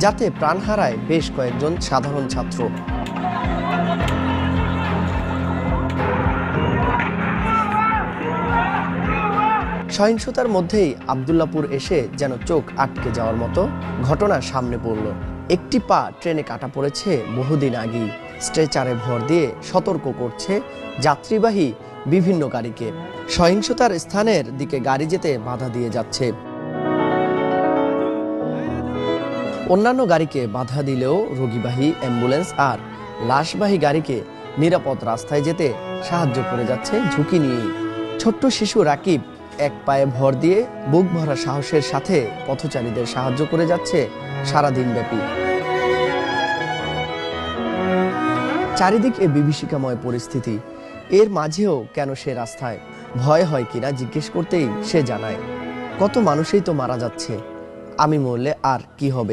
যাতে প্রাণ হারায় বেশ কয়েকজন সাধারণ ছাত্র। সহিংসতার মধ্যেই আব্দুল্লাহপুর এসে যেন চোখ আটকে যাওয়ার মতো ঘটনা সামনে পড়ল। একটি পা ট্রেনে কাটা পড়েছে বহুদিন আগেই। স্ট্রেচারে ভর দিয়ে সতর্ক করছে যাত্রীবাহী বিভিন্ন গাড়িকে। সহিংসতার স্থানের দিকে গাড়ি যেতে বাধা দিয়ে যাচ্ছে। অন্যান্য গাড়িকে বাধা দিলেও রোগীবাহী অ্যাম্বুলেন্স আর লাশবাহী গাড়িকে নিরাপদ রাস্তায় যেতে সাহায্য করে যাচ্ছে ঝুঁকি নিয়ে। ছোট্ট শিশু রাকিব এক পায়ে ভর দিয়ে বুক ভরা সাহসের সাথে পথচারীদের সাহায্য করে যাচ্ছে সারাদিন ব্যাপী। চারিদিকে বিভীষিকাময় পরিস্থিতি। এর মাঝেও কেন সে রাস্তায়? ভয় হয় কিনা জিজ্ঞেস করতেই সে জানায়, কত মানুষই তো মারা যাচ্ছে, আমি মরলে আর কি হবে।